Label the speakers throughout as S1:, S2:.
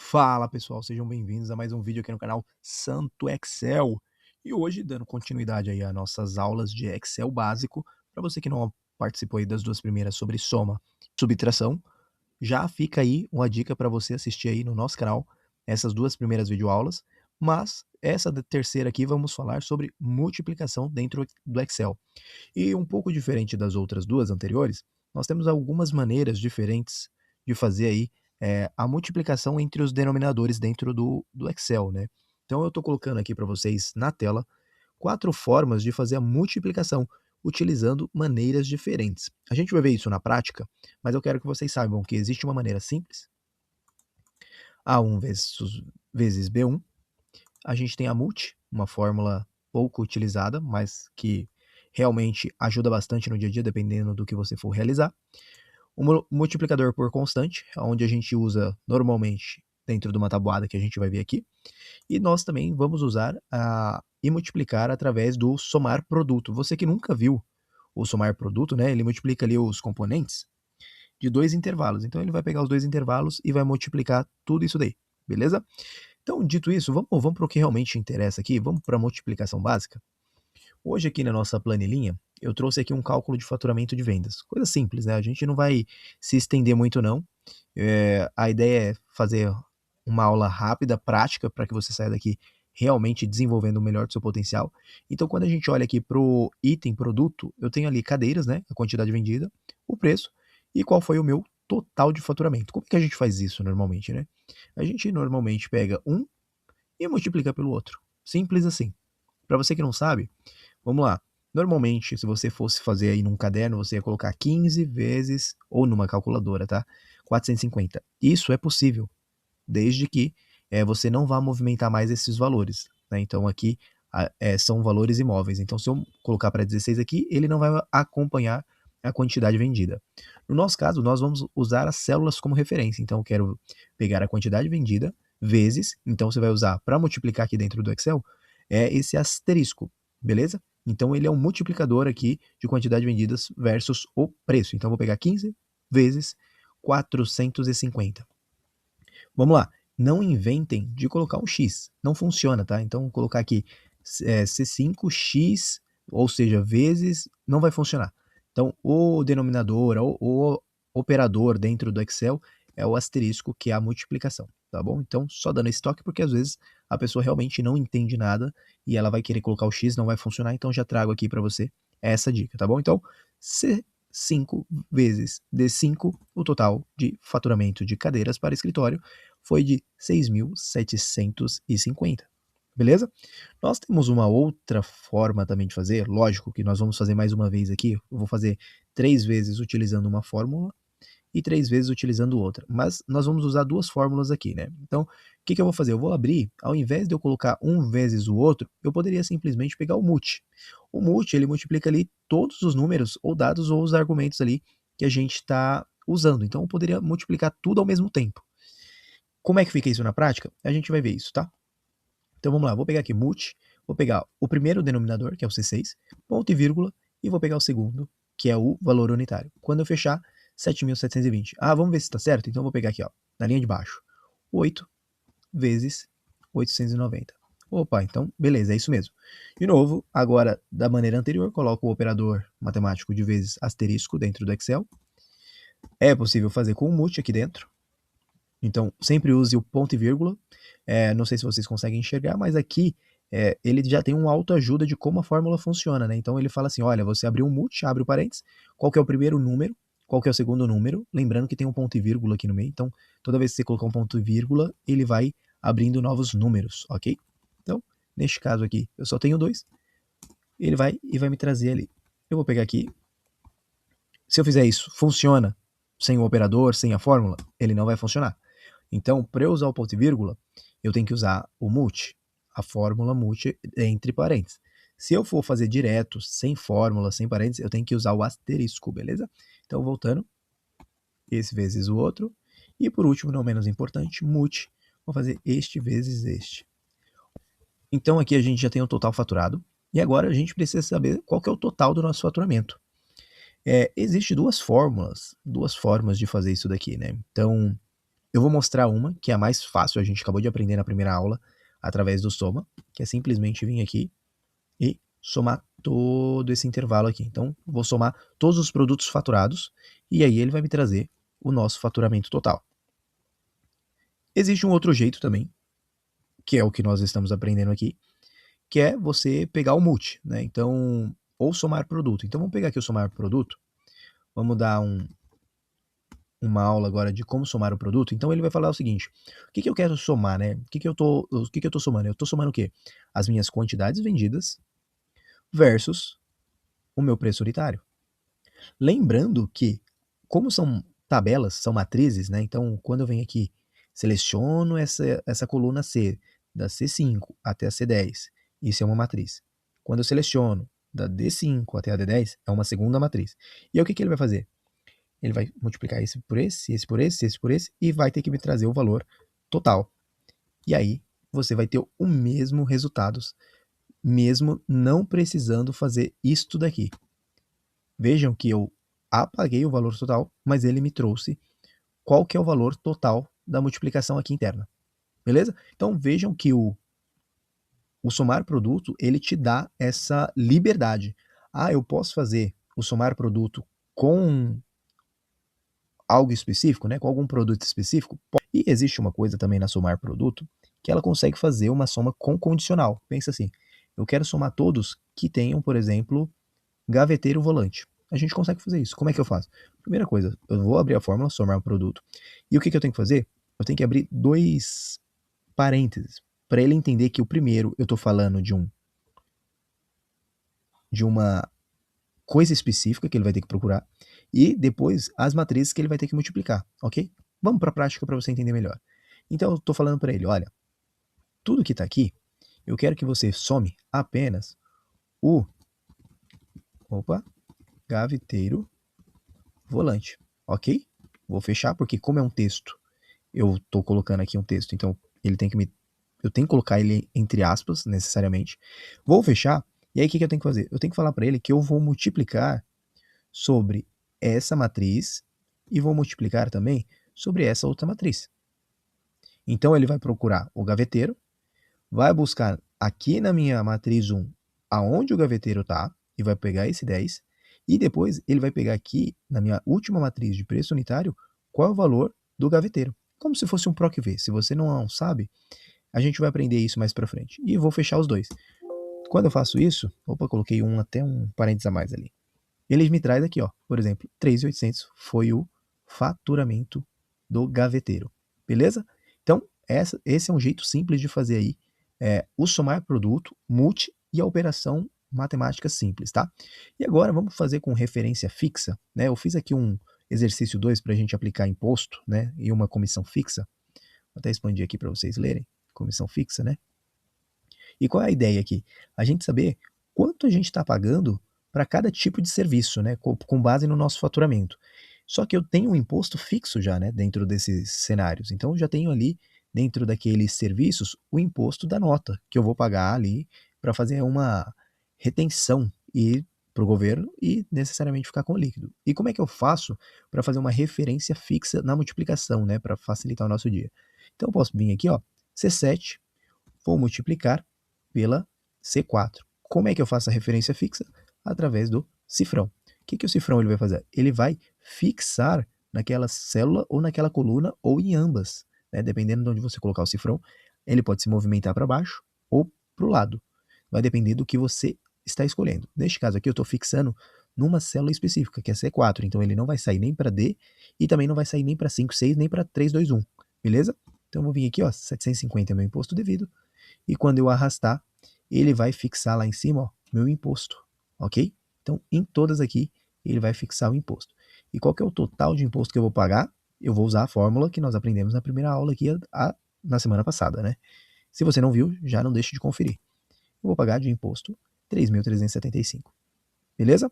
S1: Fala pessoal, sejam bem-vindos a mais um vídeo aqui no canal Santo Excel. E hoje, dando continuidade aí às nossas aulas de Excel básico, para você que não participou aí das duas primeiras sobre soma e subtração, já fica aí uma dica para você assistir aí no nosso canal essas duas primeiras videoaulas, mas essa terceira aqui vamos falar sobre multiplicação dentro do Excel. E um pouco diferente das outras duas anteriores, nós temos algumas maneiras diferentes de fazer aí a multiplicação entre os denominadores dentro do Excel, né? Então eu estou colocando aqui para vocês na tela 4 formas de fazer a multiplicação utilizando maneiras diferentes. A gente vai ver isso na prática, mas eu quero que vocês saibam que existe uma maneira simples, A1 vezes B1. A gente tem a multi, uma fórmula pouco utilizada, mas que realmente ajuda bastante no dia a dia, dependendo do que você for realizar. O multiplicador por constante, onde a gente usa normalmente dentro de uma tabuada que a gente vai ver aqui. E nós também vamos usar e multiplicar através do somar produto. Você que nunca viu o somar produto, né? Ele multiplica ali os componentes de dois intervalos. Então ele vai pegar os dois intervalos e vai multiplicar tudo isso daí, beleza? Então, dito isso, vamos para o que realmente interessa aqui, vamos para a multiplicação básica. Hoje aqui na nossa planilhinha, eu trouxe aqui um cálculo de faturamento de vendas. Coisa simples, né? A gente não vai se estender muito não. A ideia é fazer uma aula rápida, prática, para que você saia daqui realmente desenvolvendo o melhor do seu potencial. Então, quando a gente olha aqui para o item produto, eu tenho ali cadeiras, né? A quantidade vendida, o preço e qual foi o meu total de faturamento. Como é que a gente faz isso normalmente, né? A gente normalmente pega um e multiplica pelo outro. Simples assim. Para você que não sabe, vamos lá. Normalmente, se você fosse fazer aí num caderno, você ia colocar 15 vezes, ou numa calculadora, tá? 450. Isso é possível, desde que você não vá movimentar mais esses valores, né? Então aqui são valores imóveis. Então se eu colocar para 16 aqui, ele não vai acompanhar a quantidade vendida. No nosso caso, nós vamos usar as células como referência. Então eu quero pegar a quantidade vendida vezes, então você vai usar para multiplicar aqui dentro do Excel, esse asterisco, beleza? Então ele é um multiplicador aqui de quantidade vendidas versus o preço. Então eu vou pegar 15 vezes 450. Vamos lá, não inventem de colocar um X, não funciona, tá? Então colocar aqui C5X, ou seja, vezes, não vai funcionar. Então o denominador, o operador dentro do Excel é o asterisco, que é a multiplicação, tá bom? Então só dando esse toque, porque às vezes a pessoa realmente não entende nada e ela vai querer colocar o X, não vai funcionar, então já trago aqui para você essa dica, tá bom? Então, C5 vezes D5, o total de faturamento de cadeiras para escritório foi de 6.750, beleza? Nós temos uma outra forma também de fazer, lógico que nós vamos fazer mais uma vez aqui, eu vou fazer 3 vezes utilizando uma fórmula e 3 vezes utilizando outra, mas nós vamos usar duas fórmulas aqui, né? Então, o que eu vou fazer? Eu vou abrir, ao invés de eu colocar um vezes o outro, eu poderia simplesmente pegar o multi. O multi, ele multiplica ali todos os números ou dados ou os argumentos ali que a gente está usando. Então, eu poderia multiplicar tudo ao mesmo tempo. Como é que fica isso na prática? A gente vai ver isso, tá? Então vamos lá, vou pegar aqui multi, vou pegar o primeiro denominador, que é o C6, ponto e vírgula, e vou pegar o segundo, que é o valor unitário. Quando eu fechar, 7.720. Ah, vamos ver se está certo? Então eu vou pegar aqui, ó, na linha de baixo, 8 vezes 890. Opa, então beleza, é isso mesmo. De novo, agora da maneira anterior, coloco o operador matemático de vezes asterisco dentro do Excel. É possível fazer com o multi aqui dentro. Então, sempre use o ponto e vírgula. Não sei se vocês conseguem enxergar, mas aqui ele já tem uma autoajuda de como a fórmula funciona, né? Então ele fala assim, olha, você abriu um multi, abre o parênteses, qual que é o primeiro número, qual que é o segundo número, lembrando que tem um ponto e vírgula aqui no meio, então toda vez que você colocar um ponto e vírgula, ele vai abrindo novos números, ok? Então, neste caso aqui, eu só tenho dois, ele vai e vai me trazer ali. Eu vou pegar aqui, se eu fizer isso, funciona sem o operador, sem a fórmula? Ele não vai funcionar. Então, para eu usar o ponto e vírgula, eu tenho que usar o multi, a fórmula multi entre parênteses. Se eu for fazer direto, sem fórmula, sem parênteses, eu tenho que usar o asterisco, beleza? Então, voltando, esse vezes o outro. E por último, não menos importante, multi, vou fazer este vezes este. Então, aqui a gente já tem o total faturado. E agora a gente precisa saber qual que é o total do nosso faturamento. Existe duas formas de fazer isso daqui, né? Então, Eu vou mostrar uma que é a mais fácil, a gente acabou de aprender na primeira aula, através do soma, que é simplesmente vir aqui e somar todo esse intervalo aqui. Então, vou somar todos os produtos faturados e aí ele vai me trazer o nosso faturamento total. Existe um outro jeito também, que é o que nós estamos aprendendo aqui, que é você pegar o multi, né? Então, ou somar produto. Então, vamos pegar aqui o somar produto. Vamos dar uma aula agora de como somar o produto. Então, ele vai falar o seguinte: o que eu quero somar, né? O que eu tô somando? Eu tô somando o quê? As minhas quantidades vendidas versus o meu preço unitário. Lembrando que, como são tabelas, são matrizes, né? Então, quando eu venho aqui, seleciono essa coluna C, da C5 até a C10, isso é uma matriz. Quando eu seleciono da D5 até a D10, é uma segunda matriz. E aí o que ele vai fazer? Ele vai multiplicar esse por esse por esse por esse, e vai ter que me trazer o valor total. E aí, você vai ter o mesmo resultados, mesmo não precisando fazer isto daqui. Vejam que eu apaguei o valor total, mas ele me trouxe qual que é o valor total da multiplicação aqui interna. Beleza? Então vejam que o somar produto, ele te dá essa liberdade. Ah, eu posso fazer o somar produto com algo específico, né? Com algum produto específico? E existe uma coisa também na somar produto, que ela consegue fazer uma soma com condicional. Pensa assim, eu quero somar todos que tenham, por exemplo, gaveteiro volante. A gente consegue fazer isso. Como é que eu faço? Primeira coisa, eu vou abrir a fórmula, somar um produto. E o que eu tenho que fazer? Eu tenho que abrir dois parênteses para ele entender que o primeiro eu estou falando de uma coisa específica que ele vai ter que procurar e depois as matrizes que ele vai ter que multiplicar, ok? Vamos para a prática para você entender melhor. Então eu estou falando para ele, olha, tudo que está aqui, eu quero que você some apenas o gaveteiro volante, ok? Vou fechar porque como é um texto, eu estou colocando aqui um texto, então ele tem que eu tenho que colocar ele entre aspas, necessariamente. Vou fechar, e aí o que eu tenho que fazer? Eu tenho que falar para ele que eu vou multiplicar sobre essa matriz e vou multiplicar também sobre essa outra matriz. Então ele vai procurar o gaveteiro, vai buscar aqui na minha matriz 1 aonde o gaveteiro está e vai pegar esse 10 e depois ele vai pegar aqui na minha última matriz de preço unitário qual é o valor do gaveteiro. Como se fosse um PROC-V. Se você não sabe, a gente vai aprender isso mais para frente. E vou fechar os dois. Quando eu faço isso, coloquei até um parênteses a mais ali. Ele me traz aqui, ó, por exemplo, 3.800 foi o faturamento do gaveteiro. Beleza? Então, esse é um jeito simples de fazer aí o somar produto, multi e a operação matemática simples, tá? E agora vamos fazer com referência fixa, né? Eu fiz aqui um exercício 2 para a gente aplicar imposto, né? E uma comissão fixa. Vou até expandir aqui para vocês lerem. Comissão fixa, né? E qual é a ideia aqui? A gente saber quanto a gente está pagando para cada tipo de serviço, né? Com base no nosso faturamento. Só que eu tenho um imposto fixo já, né? Dentro desses cenários. Então eu já tenho ali, dentro daqueles serviços, o imposto da nota que eu vou pagar ali para fazer uma retenção e para o governo e necessariamente ficar com o líquido. E como é que eu faço para fazer uma referência fixa na multiplicação, né? Para facilitar o nosso dia. Então eu posso vir aqui, ó, C7, vou multiplicar pela C4. Como é que eu faço a referência fixa? Através do cifrão. O que o cifrão ele vai fazer? Ele vai fixar naquela célula ou naquela coluna ou em ambas, né? Dependendo de onde você colocar o cifrão, ele pode se movimentar para baixo ou para o lado. Vai depender do que você está escolhendo. Neste caso aqui eu estou fixando numa célula específica, que é C4, então ele não vai sair nem para D e também não vai sair nem para 5, 6, nem para 3, 2, 1, beleza? Então eu vou vir aqui, ó, 750 é meu imposto devido, e quando eu arrastar, ele vai fixar lá em cima, ó, meu imposto, ok? Então, em todas aqui, ele vai fixar o imposto. E qual que é o total de imposto que eu vou pagar? Eu vou usar a fórmula que nós aprendemos na primeira aula aqui na semana passada, né? Se você não viu, já não deixe de conferir. Eu vou pagar de imposto 3.375, beleza?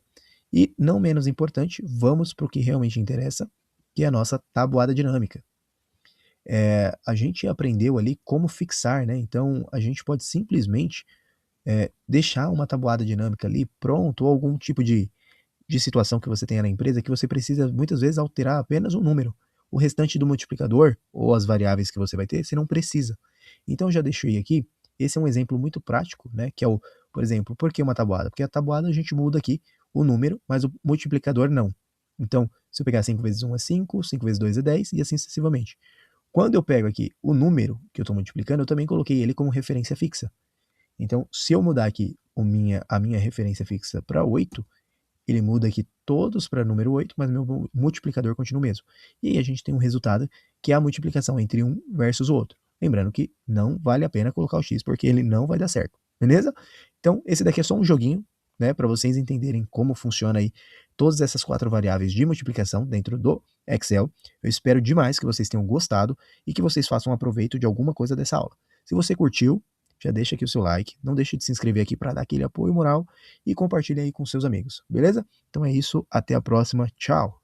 S1: E, não menos importante, vamos para o que realmente interessa, que é a nossa tabuada dinâmica. A gente aprendeu ali como fixar, né? Então a gente pode simplesmente deixar uma tabuada dinâmica ali pronto, ou algum tipo de situação que você tenha na empresa que você precisa muitas vezes alterar apenas um número. o restante do multiplicador, ou as variáveis que você vai ter, você não precisa. Então, já deixei aqui, esse é um exemplo muito prático, né, que é o, por exemplo, por que uma tabuada? Porque a tabuada a gente muda aqui o número, mas o multiplicador não. Então, se eu pegar 5 vezes 1 é 5, 5 vezes 2 é 10 e assim sucessivamente. Quando eu pego aqui o número que eu estou multiplicando, eu também coloquei ele como referência fixa. Então, se eu mudar aqui a minha referência fixa para 8, ele muda aqui todos para número 8, mas meu multiplicador continua o mesmo. E aí a gente tem um resultado que é a multiplicação entre um versus o outro. Lembrando que não vale a pena colocar o x, porque ele não vai dar certo, beleza? Então, esse daqui é só um joguinho, né, para vocês entenderem como funciona aí todas essas 4 variáveis de multiplicação dentro do Excel. Eu espero demais que vocês tenham gostado e que vocês façam um aproveito de alguma coisa dessa aula. Se você curtiu, já deixa aqui o seu like, não deixe de se inscrever aqui para dar aquele apoio moral e compartilha aí com seus amigos, beleza? Então é isso, até a próxima, tchau!